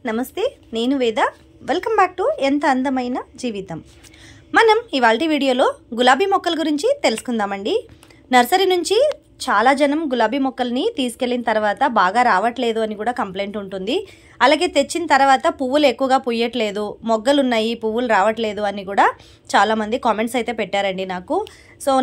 నమస్తే, నేను వేద. వెల్కమ్ బ్యాక్ టు ఎంత అందమైన జీవితం. మనం ఇవాల్టి వీడియోలో గులాబీ మొక్కల గురించి తెలుసుకుందామండి. నర్సరీ నుంచి చాలా జనం గులాబీ మొక్కల్ని తీసుకెళ్ళిన తర్వాత బాగా రావట్లేదు అని కూడా కంప్లైంట్ ఉంటుంది. అలాగే తెచ్చిన తర్వాత పువ్వులు ఎక్కువగా పుయ్యట్లేదు, మొగ్గలు ఉన్నాయి, పువ్వులు రావట్లేదు అని కూడా చాలామంది కామెంట్స్ అయితే పెట్టారండి నాకు.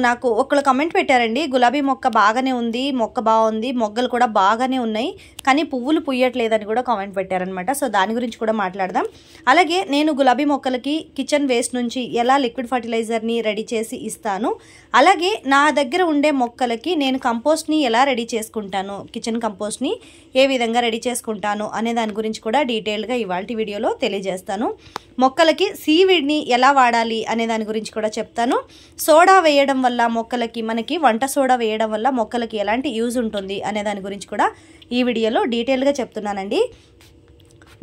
నాకు ఒకళ్ళు కామెంట్ పెట్టారండి, గులాబీ మొక్క బాగానే ఉంది, మొక్క బాగుంది, మొగ్గలు కూడా బాగానే ఉన్నాయి, కానీ పువ్వులు పుయ్యట్లేదు అని కూడా కామెంట్ పెట్టారనమాట. దాని గురించి కూడా మాట్లాడదాం. అలాగే నేను గులాబీ మొక్కలకి కిచెన్ వేస్ట్ నుంచి ఎలా లిక్విడ్ ఫర్టిలైజర్ని రెడీ చేసి ఇస్తాను, అలాగే నా దగ్గర ఉండే మొక్కలకి నేను కంపోస్ట్ని ఎలా రెడీ చేసుకుంటాను, కిచెన్ కంపోస్ట్ని ఏ విధంగా రెడీ చేసుకుంటాను అనే దాని గురించి కూడా డీటెయిల్గా ఇవాల్టి వీడియోలో తెలియజేస్తాను. మొక్కలకి సీవీడ్ని ఎలా వాడాలి అనే దాని గురించి కూడా చెప్తాను. సోడా వేయడం వల్ల మొక్కలకి, మనకి వంట సోడా వేయడం వల్ల మొక్కలకి ఎలాంటి యూజ్ ఉంటుంది అనే దాని గురించి కూడా ఈ వీడియోలో డీటెయిల్గా చెప్తున్నానండి.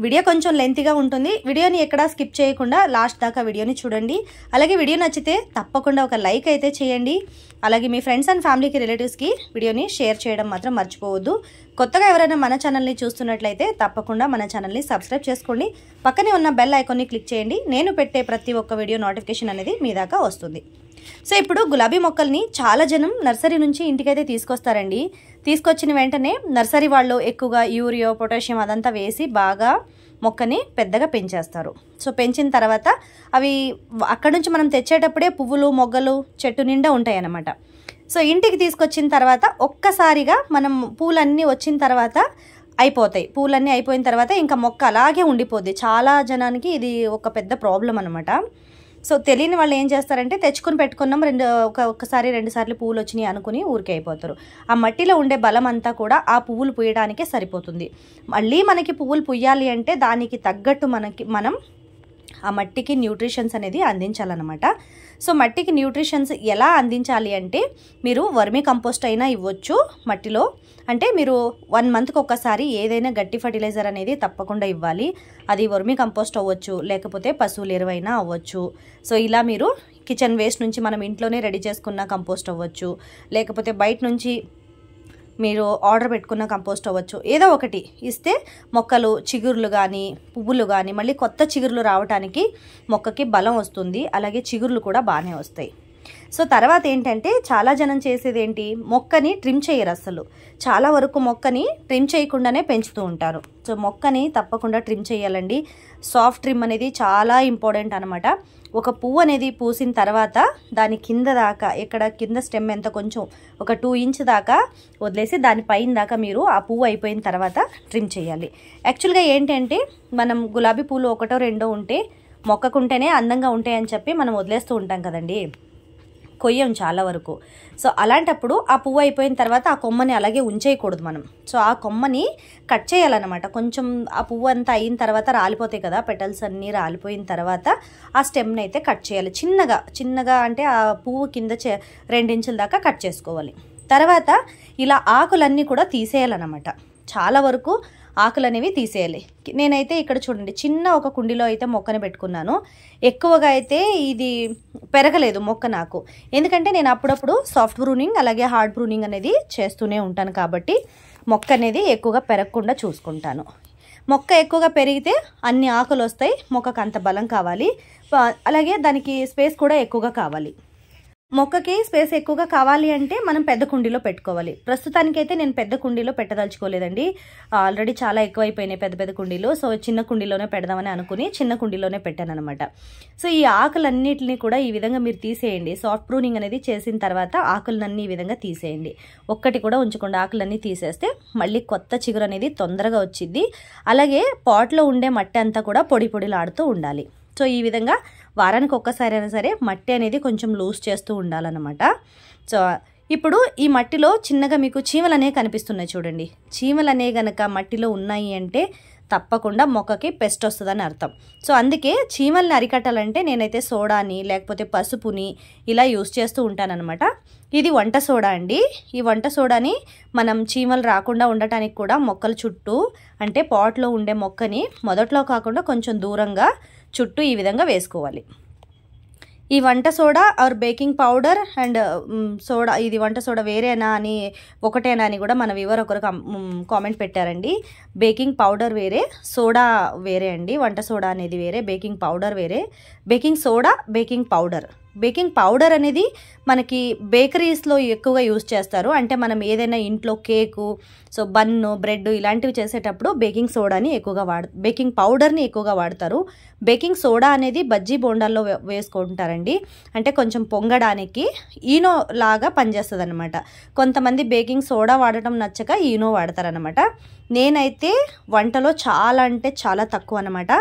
వీడియో కొంచెం లెంతీగా ఉంటుంది. వీడియోని ఎక్కడా స్కిప్ చేయకుండా లాస్ట్ దాకా వీడియోని చూడండి. అలాగే వీడియో నచ్చితే తప్పకుండా ఒక లైక్ అయితే చేయండి. అలాగే మీ ఫ్రెండ్స్ అండ్ ఫ్యామిలీకి, రిలేటివ్స్కి వీడియోని షేర్ చేయడం మాత్రం మర్చిపోవద్దు. కొత్తగా ఎవరైనా మన ఛానల్ని చూస్తున్నట్లయితే తప్పకుండా మన ఛానల్ని సబ్స్క్రైబ్ చేసుకోండి. పక్కనే ఉన్న బెల్ ఐకాన్ని క్లిక్ చేయండి. నేను పెట్టే ప్రతి ఒక్క వీడియో నోటిఫికేషన్ అనేది మీ దాకా వస్తుంది. ఇప్పుడు గులాబీ మొక్కల్ని చాలా జనం నర్సరీ నుంచి ఇంటికైతే తీసుకొస్తారండి. తీసుకొచ్చిన వెంటనే నర్సరీ వాళ్ళు ఎక్కువగా యూరియా, పొటాషియం అదంతా వేసి బాగా మొక్కని పెద్దగా పెంచేస్తారు. పెంచిన తర్వాత అవి అక్కడ నుంచి మనం తెచ్చేటప్పుడే పువ్వులు, మొగ్గలు చెట్టు నిండా ఉంటాయి అన్నమాట. ఇంటికి తీసుకొచ్చిన తర్వాత ఒక్కసారిగా మనం పూలన్నీ వచ్చిన తర్వాత అయిపోతాయి. పూలన్నీ అయిపోయిన తర్వాత ఇంకా మొక్క అలాగే ఉండిపోద్ది. చాలా జనానికి ఇది ఒక పెద్ద ప్రాబ్లం అనమాట. తెలియని వాళ్ళు ఏం చేస్తారంటే, తెచ్చుకొని పెట్టుకున్నాం, ఒక్కసారి 2 సార్లు పువ్వులు వచ్చినాయి అనుకుని ఊరికే అయిపోతారు. ఆ మట్టిలో ఉండే బలం అంతా కూడా ఆ పువ్వులు పుయ్యడానికే సరిపోతుంది. మళ్ళీ మనకి పువ్వులు పుయ్యాలి అంటే దానికి తగ్గట్టు మనం ఆ మట్టికి న్యూట్రిషన్స్ అనేది అందించాలన్నమాట. మట్టికి న్యూట్రిషన్స్ ఎలా అందించాలి అంటే, మీరు వర్మీ కంపోస్ట్ అయినా ఇవ్వచ్చు మట్టిలో. అంటే మీరు 1 మంత్కి ఒక్కసారి ఏదైనా గట్టి ఫర్టిలైజర్ అనేది తప్పకుండా ఇవ్వాలి. అది వర్మీ కంపోస్ట్ అవ్వచ్చు, లేకపోతే పశువుల ఎరువైనా అవ్వచ్చు. ఇలా మీరు కిచెన్ వేస్ట్ నుంచి మనం ఇంట్లోనే రెడీ చేసుకున్న కంపోస్ట్ అవ్వచ్చు, లేకపోతే బయట నుంచి మీరు ఆర్డర్ పెట్టుకున్న కంపోస్ట్ అవ్వచ్చు. ఏదో ఒకటి ఇస్తే మొక్కలు, చిగుర్లు కానీ పువ్వులు కానీ మళ్ళీ కొత్త చిగుర్లు రావడానికి మొక్కకి బలం వస్తుంది. అలాగే చిగుర్లు కూడా బాగానే వస్తాయి. తర్వాత ఏంటంటే, చాలా జనం చేసేది ఏంటి, మొక్కని ట్రిమ్ చేయరు అసలు. చాలా వరకు మొక్కని ట్రిమ్ చేయకుండానే పెంచుతూ ఉంటారు. మొక్కని తప్పకుండా ట్రిమ్ చేయాలండి. సాఫ్ట్ ట్రిమ్ అనేది చాలా ఇంపార్టెంట్ అనమాట. ఒక పువ్వు అనేది పూసిన తర్వాత దాని కింద దాకా, ఎక్కడ కింద స్టెమ్ ఎంత కొంచెం ఒక 2 ఇంచ్ దాకా వదిలేసి దాని పైన దాకా మీరు ఆ పువ్వు అయిపోయిన తర్వాత ట్రిమ్ చేయాలి. యాక్చువల్గా ఏంటంటే, మనం గులాబీ పూలు 1, 2 ఉంటే మొక్కకుంటేనే అందంగా ఉంటాయని చెప్పి మనం వదిలేస్తూ ఉంటాం కదండి, కొయ్యం చాలా వరకు. అలాంటప్పుడు ఆ పువ్వు అయిపోయిన తర్వాత ఆ కొమ్మని అలాగే ఉంచేయకూడదు మనం. ఆ కొమ్మని కట్ చేయాలన్నమాట. కొంచెం ఆ పువ్వు అంతా అయిన తర్వాత రాలిపోతాయి కదా, పెటల్స్ అన్నీ రాలిపోయిన తర్వాత ఆ స్టెమ్ని అయితే కట్ చేయాలి. చిన్నగా అంటే ఆ పువ్వు కింద 2 ఇంచుల దాకా కట్ చేసుకోవాలి. తర్వాత ఇలా ఆకులన్నీ కూడా తీసేయాలన్నమాట. చాలా వరకు ఆకులు అనేవి తీసేయాలి. నేనైతే ఇక్కడ చూడండి, చిన్న ఒక కుండీలో అయితే మొక్కని పెట్టుకున్నాను. ఎక్కువగా అయితే ఇది పెరగలేదు మొక్క నాకు. ఎందుకంటే నేను అప్పుడప్పుడు సాఫ్ట్ ప్రూనింగ్ అలాగే హార్డ్ ప్రూనింగ్ అనేది చేస్తూనే ఉంటాను. కాబట్టి మొక్క అనేది ఎక్కువగా పెరగకుండా చూసుకుంటాను. మొక్క ఎక్కువగా పెరిగితే అన్ని ఆకులు వస్తాయి, మొక్కకు అంత బలం కావాలి. అలాగే దానికి స్పేస్ కూడా ఎక్కువగా కావాలి. మొక్కకి స్పేస్ ఎక్కువగా కావాలి అంటే మనం పెద్ద కుండీలో పెట్టుకోవాలి. ప్రస్తుతానికైతే నేను పెద్ద కుండీలో పెట్టదలుచుకోలేదండి. ఆల్రెడీ చాలా ఎక్కువైపోయినాయి పెద్ద కుండీలు. చిన్న కుండీలోనే పెడదామని అనుకుని చిన్న కుండీలోనే పెట్టాను అనమాట. ఈ ఆకులన్నిటిని కూడా ఈ విధంగా మీరు తీసేయండి. సాఫ్ట్ ప్రూనింగ్ అనేది చేసిన తర్వాత ఆకులన్నీ ఈ విధంగా తీసేయండి. ఒక్కటి కూడా ఉంచకుండా ఆకులన్నీ తీసేస్తే మళ్ళీ కొత్త చిగురు అనేది తొందరగా వచ్చింది. అలాగే పాట్లో ఉండే మట్టి అంతా కూడా పొడిలాడుతూ ఉండాలి. ఈ విధంగా వారానికి ఒక్కసారి అయినా సరే మట్టి అనేది కొంచెం లూజ్ చేస్తూ ఉండాలన్నమాట. ఇప్పుడు ఈ మట్టిలో చిన్నగా మీకు చీమలు అనేవి కనిపిస్తున్నాయి చూడండి. చీమలు అనేవి కనుక మట్టిలో ఉన్నాయి అంటే తప్పకుండా మొక్కకి పెస్ట్ వస్తుందని అర్థం. అందుకే చీమల్ని అరికట్టాలంటే నేనైతే సోడాని లేకపోతే పసుపుని ఇలా యూస్ చేస్తూ ఉంటానన్నమాట. ఇది వంట సోడా అండి. ఈ వంట సోడాని మనం చీమలు రాకుండా ఉండటానికి కూడా మొక్కల చుట్టూ, అంటే పాట్లో ఉండే మొక్కని మొదట్లో కాకుండా కొంచెం దూరంగా చుట్టూ ఈ విధంగా వేసుకోవాలి. ఈ వంట soda are baking powder and soda, ఇది వంట సోడా వేరేనా అని ఒకటేనా అని కూడా మన వ్యూవర్ ఒకరు కామెంట్ పెట్టారండి. బేకింగ్ పౌడర్ వేరే, సోడా వేరే అండి. వంట సోడా అనేది వేరే, బేకింగ్ పౌడర్ వేరే. Baking soda, baking powder. Baking powder అనేది మనకి బేకరీస్లో ఎక్కువగా యూజ్ చేస్తారు. అంటే మనం ఏదైనా ఇంట్లో కేకు, సో బన్ను, బ్రెడ్ ఇలాంటివి చేసేటప్పుడు బేకింగ్ సోడాని ఎక్కువగా బేకింగ్ పౌడర్ని ఎక్కువగా వాడతారు. బేకింగ్ సోడా అనేది బజ్జీ బోండాల్లో వేసుకుంటారండి. అంటే కొంచెం పొంగడానికి ఈనో లాగా పనిచేస్తుంది అనమాట. కొంతమంది బేకింగ్ సోడా వాడటం నచ్చక ఈనో వాడతారనమాట. నేనైతే వంటలో చాలా అంటే చాలా తక్కువ అనమాట.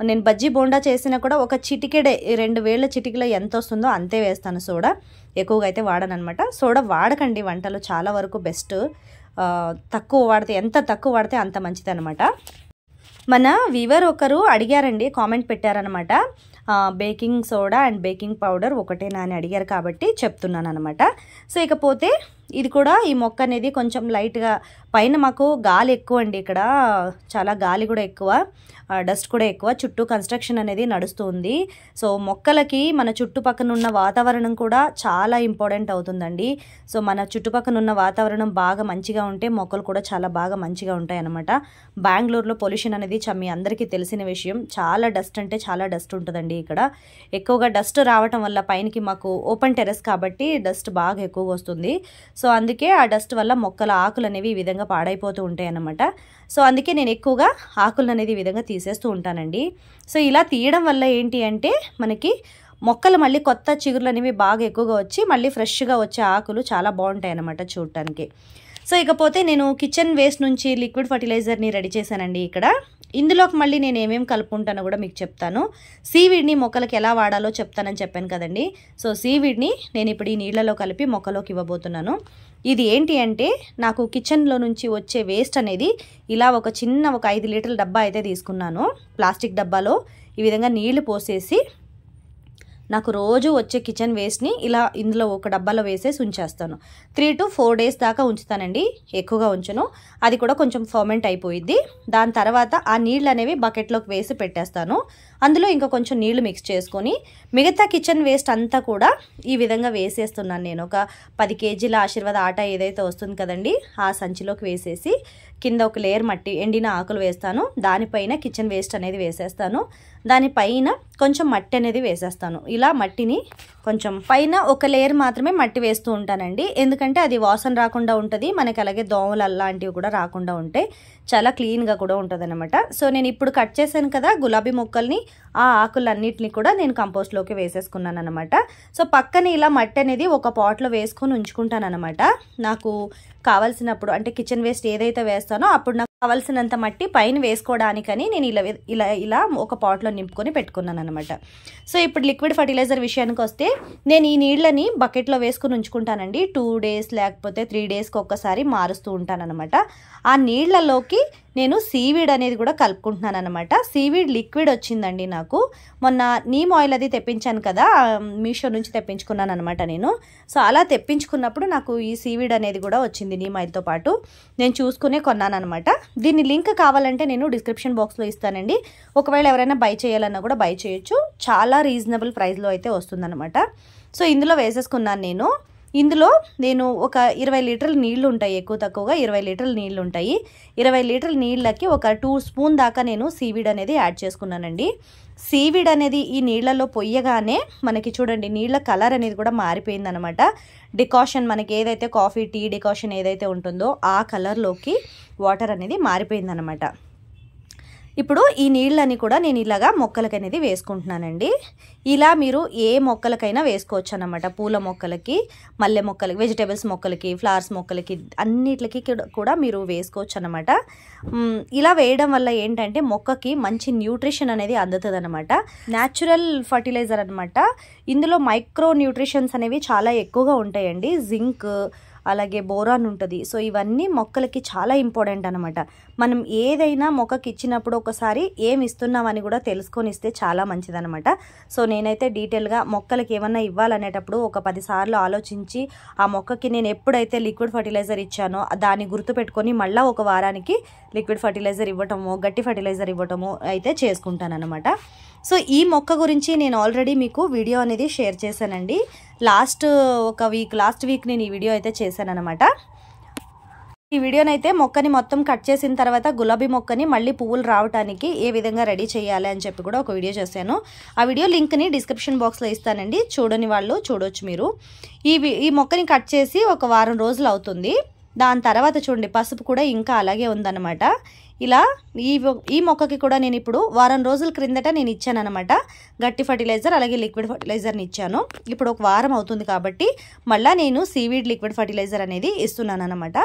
నేను బజ్జీ బోండా చేసినా కూడా ఒక చిటికెడే, 2 వేళ్ళ చిటికలో ఎంత వస్తుందో అంతే వేస్తాను సోడా. ఎక్కువగా అయితే వాడనమాట. సోడా వాడకండి, వంటలో చాలా వరకు బెస్ట్. తక్కువ వాడితే, ఎంత తక్కువ వాడితే అంత మంచిది అనమాట. మన వీవర్ ఒకరు అడిగారండి, కామెంట్ పెట్టారనమాట, baking soda and baking powder ఒకటేనా అని అడిగారు కాబట్టి చెప్తున్నాను అనమాట. సో ఇకపోతే ఇది కూడా, ఈ మొక్క అనేది కొంచెం లైట్గా పైన మాకు గాలి ఎక్కువ అండి, ఇక్కడ చాలా గాలి కూడా ఎక్కువ, డస్ట్ కూడా ఎక్కువ, చుట్టూ కన్స్ట్రక్షన్ అనేది నడుస్తుంది. సో మొక్కలకి మన చుట్టుపక్కన ఉన్న వాతావరణం కూడా చాలా ఇంపార్టెంట్ అవుతుందండి. సో మన చుట్టుపక్కన ఉన్న వాతావరణం బాగా మంచిగా ఉంటే మొక్కలు కూడా చాలా బాగా మంచిగా ఉంటాయి అన్నమాట. బెంగళూరులో పొల్యూషన్ అనేది మీ అందరికీ తెలిసిన విషయం. చాలా డస్ట్ అంటే చాలా డస్ట్ ఉంటుందండి ఇక్కడ. ఎక్కువగా డస్ట్ రావటం వల్ల పైనకి మాకు ఓపెన్ టెరెస్ కాబట్టి డస్ట్ బాగా ఎక్కువగా వస్తుంది. సో అందుకే ఆ డస్ట్ వల్ల మొక్కల ఆకులు అనేవి ఈ విధంగా పాడైపోతూ ఉంటాయి అన్నమాట. సో అందుకే నేను ఎక్కువగా ఆకులు అనేది ఈ విధంగా తీసేస్తూ ఉంటానండి. సో ఇలా తీయడం వల్ల ఏంటి అంటే మనకి మొక్కలు మళ్ళీ కొత్త చిగురులు అనేవి బాగా ఎక్కువగా వచ్చి మళ్ళీ ఫ్రెష్గా వచ్చే ఆకులు చాలా బాగుంటాయి అన్నమాట చూడటానికి. సో ఇకపోతే నేను కిచెన్ వేస్ట్ నుంచి లిక్విడ్ ఫర్టిలైజర్ని రెడీ చేశానండి ఇక్కడ. ఇందులోకి మళ్ళీ నేను ఏమేమి కలుపుకుంటానో కూడా మీకు చెప్తాను. సీవీడ్ని మొక్కలకి ఎలా వాడాలో చెప్తానని చెప్పాను కదండి. సో సీవీడ్ని నేను ఇప్పుడు ఈ నీళ్ళలో కలిపి మొక్కలోకి ఇవ్వబోతున్నాను. ఇది ఏంటి అంటే, నాకు కిచెన్లో నుంచి వచ్చే వేస్ట్ అనేది ఇలా ఒక 5 లీటర్ల డబ్బా అయితే తీసుకున్నాను. ప్లాస్టిక్ డబ్బాలో ఈ విధంగా నీళ్లు పోసేసి నాకు రోజు వచ్చే కిచెన్ వేస్ట్ని ఇలా ఇందులో ఒక డబ్బాలో వేసేసి ఉంచేస్తాను. 3 to 4 days దాకా ఉంచుతానండి, ఎక్కువగా ఉంచను. అది కూడా కొంచెం ఫర్మెంట్ అయిపోయిద్ది. దాని తర్వాత ఆ నీళ్ళు అనేవి బకెట్లోకి వేసి పెట్టేస్తాను. అందులో ఇంకా కొంచెం నీళ్లు మిక్స్ చేసుకొని మిగతా కిచెన్ వేస్ట్ అంతా కూడా ఈ విధంగా వేసేస్తున్నాను. నేను ఒక 10 kgల ఆశీర్వాద ఆటా ఏదైతే వస్తుంది కదండి, ఆ సంచిలోకి వేసేసి కింద ఒక లేయర్ మట్టి, ఎండిన ఆకులు వేస్తాను. దానిపైన కిచెన్ వేస్ట్ అనేది వేసేస్తాను. దానిపైన కొంచెం మట్టి అనేది వేసేస్తాను. ఇలా మట్టిని కొంచెం పైన ఒక లేయర్ మాత్రమే మట్టి వేస్తూ ఉంటానండి. ఎందుకంటే అది వాసన రాకుండా ఉంటుంది, మనకి అలాగే దోమలు అలాంటివి కూడా రాకుండా ఉంటాయి, చాలా క్లీన్గా కూడా ఉంటుంది అనమాట. సో నేను ఇప్పుడు కట్ చేశాను కదా గులాబీ మొక్కల్ని, ఆ ఆకులన్నిటిని కూడా నేను కంపోస్ట్లోకి వేసేసుకున్నాను అనమాట. సో పక్కన ఇలా మట్టి అనేది ఒక పాట్లో వేసుకొని ఉంచుకుంటాను అనమాట. నాకు కావాల్సినప్పుడు, అంటే కిచెన్ వేస్ట్ ఏదైతే వేస్తానో అప్పుడు నాకు కావాల్సినంత మట్టి పైన వేసుకోవడానికని నేను ఇలా ఒక పాట్లో నింపుకొని పెట్టుకున్నాను అనమాట. సో ఇప్పుడు లిక్విడ్ ఫర్టిలైజర్ విషయానికి వస్తే, నేను ఈ నీళ్ళని బకెట్లో వేసుకుని ఉంచుకుంటానండి. 2 days లేకపోతే 3 daysకి ఒక్కసారి మారుస్తూ ఉంటానన్నమాట. ఆ నీళ్లలోకి నేను సీవీడ్ అనేది కూడా కలుపుకుంటున్నాను అనమాట. సీవీడ్ లిక్విడ్ వచ్చిందండి నాకు. మొన్న నీమ్ ఆయిల్ అది తెప్పించాను కదా, మీషో నుంచి తెప్పించుకున్నాను అనమాట నేను. సో అలా తెప్పించుకున్నప్పుడు నాకు ఈ సీవీడ్ అనేది కూడా వచ్చింది నీమ్ ఆయిల్తో పాటు. నేను చూసుకునే కొన్నాను అనమాట. దీని లింక్ కావాలంటే నేను డిస్క్రిప్షన్ బాక్స్లో ఇస్తానండి. ఒకవేళ ఎవరైనా బై చేయాలన్నా కూడా బై చేయొచ్చు. చాలా రీజనబుల్ ప్రైస్లో అయితే వస్తుందన్నమాట. సో ఇందులో వేసేసుకున్నాను నేను. ఇందులో నేను ఒక 20 లీటర్ల నీళ్లు ఉంటాయి, ఎక్కువ తక్కువగా 20 లీటర్ల నీళ్లు ఉంటాయి. 20 లీటర్ల నీళ్ళకి ఒక 2 స్పూన్ దాకా నేను సీవీడ్ అనేది యాడ్ చేసుకున్నానండి. సీవీడ్ అనేది ఈ నీళ్లలో పొయ్యగానే మనకి చూడండి నీళ్ళ కలర్ అనేది కూడా మారిపోయింది అనమాట. డికాషన్ మనకి ఏదైతే కాఫీ టీ డికాషన్ ఏదైతే ఉంటుందో ఆ కలర్లోకి వాటర్ అనేది మారిపోయింది అనమాట. ఇప్పుడు ఈ నీళ్ళని కూడా నేను ఇలాగా మొక్కలకి అనేది వేసుకుంటున్నానండి. ఇలా మీరు ఏ మొక్కలకైనా వేసుకోవచ్చు అన్నమాట. పూల మొక్కలకి, మల్లె మొక్కలకి, వెజిటేబుల్స్ మొక్కలకి, ఫ్లవర్స్ మొక్కలకి, అన్నిటికి కూడా మీరు వేసుకోవచ్చు అన్నమాట. ఇలా వేయడం వల్ల ఏంటంటే మొక్కకి మంచి న్యూట్రిషన్ అనేది అందుతుంది అనమాట. న్యాచురల్ ఫర్టిలైజర్ అనమాట. ఇందులో మైక్రో న్యూట్రిషన్స్ అనేవి చాలా ఎక్కువగా ఉంటాయండి. జింక్, అలాగే బోరాన్ ఉంటుంది. సో ఇవన్నీ మొక్కలకి చాలా ఇంపార్టెంట్ అనమాట. మనం ఏదైనా మొక్కకి ఇచ్చినప్పుడు ఒకసారి ఏమి ఇస్తున్నామని కూడా తెలుసుకొని ఇస్తే చాలా మంచిదనమాట. సో నేనైతే డీటెయిల్గా మొక్కలకి ఏమన్నా ఇవ్వాలనేటప్పుడు ఒక 10 సార్లు ఆలోచించి ఆ మొక్కకి నేను ఎప్పుడైతే లిక్విడ్ ఫర్టిలైజర్ ఇచ్చానో దాన్ని గుర్తుపెట్టుకొని మళ్ళీ ఒక వారానికి లిక్విడ్ ఫర్టిలైజర్ ఇవ్వటము, గట్టి ఫర్టిలైజర్ ఇవ్వటము అయితే చేసుకుంటాను అనమాట. సో ఈ మొక్క గురించి నేను ఆల్రెడీ మీకు వీడియో అనేది షేర్ చేశానండి. లాస్ట్ వీక్ నేను ఈ వీడియో అయితే చేశాను అనమాట. ఈ వీడియోనైతే మొక్కని మొత్తం కట్ చేసిన తర్వాత గులాబీ మొక్కని మళ్ళీ పువ్వులు రావడానికి ఏ విధంగా రెడీ చేయాలి అని చెప్పి కూడా ఒక వీడియో చేశాను. ఆ వీడియో లింక్ని డిస్క్రిప్షన్ బాక్స్లో ఇస్తానండి, చూడని వాళ్ళు చూడొచ్చు మీరు. ఈ మొక్కని కట్ చేసి ఒక వారం రోజులు అవుతుంది. దాని తర్వాత చూడండి పసుపు కూడా ఇంకా అలాగే ఉందన్నమాట. ఇలా ఈ మొక్కకి కూడా నేను ఇప్పుడు వారం రోజుల క్రిందట నేను ఇచ్చాను అనమాట. గట్టి ఫర్టిలైజర్ అలాగే లిక్విడ్ ఫర్టిలైజర్ని ఇచ్చాను. ఇప్పుడు ఒక వారం అవుతుంది కాబట్టి మళ్ళీ నేను సీవీడ్ లిక్విడ్ ఫర్టిలైజర్ అనేది ఇస్తున్నాను అనమాట.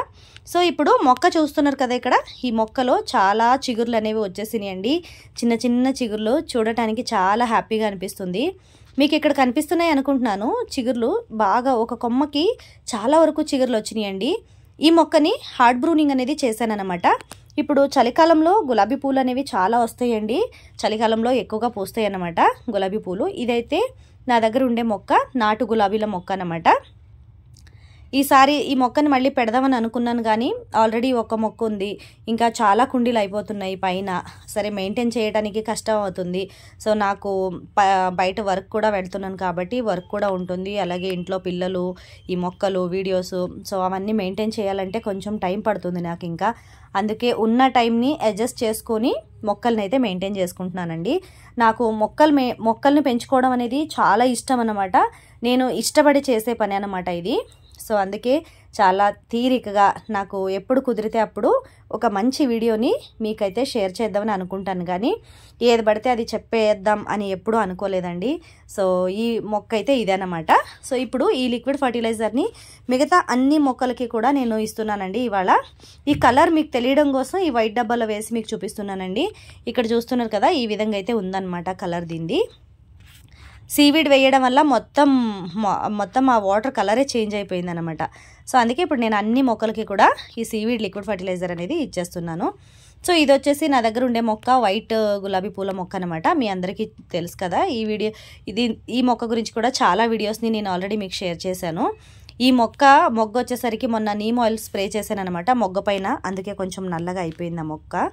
సో ఇప్పుడు మొక్క చూస్తున్నారు కదా, ఇక్కడ ఈ మొక్కలో చాలా చిగుర్లు అనేవి వచ్చేసినాయండి. చిన్న చిన్న చిగుర్లు చూడటానికి చాలా హ్యాపీగా అనిపిస్తుంది. మీకు ఇక్కడ కనిపిస్తున్నాయి అనుకుంటున్నాను చిగుర్లు. బాగా ఒక కొమ్మకి చాలా వరకు చిగుర్లు వచ్చినాయండి. ఈ మొక్కని హార్డ్ బ్రూనింగ్ అనేది చేశానన్నమాట. ఇప్పుడు చలికాలంలో గులాబీ పూలు అనేవి చాలా వస్తాయండి. చలికాలంలో ఎక్కువగా పూస్తాయి అన్నమాట గులాబీ పూలు. ఇదైతే నా దగ్గర ఉండే మొక్క నాటు గులాబీల మొక్క అన్నమాట. ఈసారి ఈ మొక్కని మళ్ళీ పెడదామని అనుకున్నాను కానీ ఆల్రెడీ ఒక మొక్క ఉంది, ఇంకా చాలా కుండీలు అయిపోతున్నాయి పైన. సరే మెయింటైన్ చేయడానికి కష్టం అవుతుంది. సో నాకు బయట వర్క్ కూడా వెళ్తున్నాను కాబట్టి వర్క్ కూడా ఉంటుంది, అలాగే ఇంట్లో పిల్లలు, ఈ మొక్కలు, వీడియోస్, సో అవన్నీ మెయింటైన్ చేయాలంటే కొంచెం టైం పడుతుంది నాకు. ఇంకా అందుకే ఉన్న టైంని అడ్జస్ట్ చేసుకొని మొక్కల్ని అయితే మెయింటైన్ చేసుకుంటున్నానండి. నాకు మొక్కల్ని పెంచుకోవడం అనేది చాలా ఇష్టం అన్నమాట. నేను ఇష్టపడి చేసే పని అన్నమాట ఇది. సో అందుకే చాలా తీరికగా నాకు ఎప్పుడు కుదిరితే అప్పుడు ఒక మంచి వీడియోని మీకైతే షేర్ చేద్దామని అనుకుంటాను, కానీ ఏది పడితే అది చెప్పేద్దాం అని ఎప్పుడూ అనుకోలేదండి. సో ఈ మొక్క అయితే ఇదేనమాట. సో ఇప్పుడు ఈ లిక్విడ్ ఫర్టిలైజర్ని మిగతా అన్ని మొక్కలకి కూడా నేను ఇస్తున్నానండి ఇవాళ. ఈ కలర్ మీకు తెలియడం కోసం ఈ వైట్ డబ్బాలో వేసి మీకు చూపిస్తున్నానండి. ఇక్కడ చూస్తున్నారు కదా, ఈ విధంగా అయితే ఉందన్నమాట కలర్ దీనిది. సీవీడ్ వేయడం వల్ల మొత్తం ఆ వాటర్ కలరే చేంజ్ అయిపోయింది అనమాట. సో అందుకే ఇప్పుడు నేను అన్ని మొక్కలకి కూడా ఈ సీవీడ్ లిక్విడ్ ఫర్టిలైజర్ అనేది ఇచ్చేస్తున్నాను. సో ఇది వచ్చేసి నా దగ్గర ఉండే మొక్క వైట్ గులాబీ పూల మొక్క అనమాట. మీ అందరికీ తెలుసు కదా ఈ మొక్క గురించి కూడా చాలా వీడియోస్ని నేను ఆల్రెడీ మీకు షేర్ చేశాను. ఈ మొగ్గ వచ్చేసరికి మొన్న నీమ్ ఆయిల్ స్ప్రే చేశాను అనమాట మొగ్గ పైన, అందుకే కొంచెం నల్లగా అయిపోయింది ఆ మొక్క.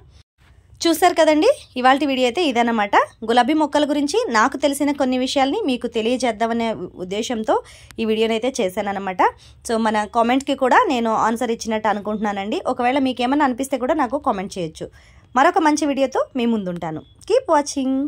చూసారు కదండి, ఇవాళ వీడియో అయితే ఇదన్నమాట. గులాబీ మొక్కల గురించి నాకు తెలిసిన కొన్ని విషయాల్ని మీకు తెలియజేద్దామనే ఉద్దేశంతో ఈ వీడియోని అయితే చేశానన్నమాట. సో మన కామెంట్కి కూడా నేను ఆన్సర్ ఇచ్చినట్టు అనుకుంటున్నానండి. ఒకవేళ మీకు ఏమైనా అనిపిస్తే కూడా నాకు కామెంట్ చేయొచ్చు. మరొక మంచి వీడియోతో మీ ముందుంటాను. Keep watching.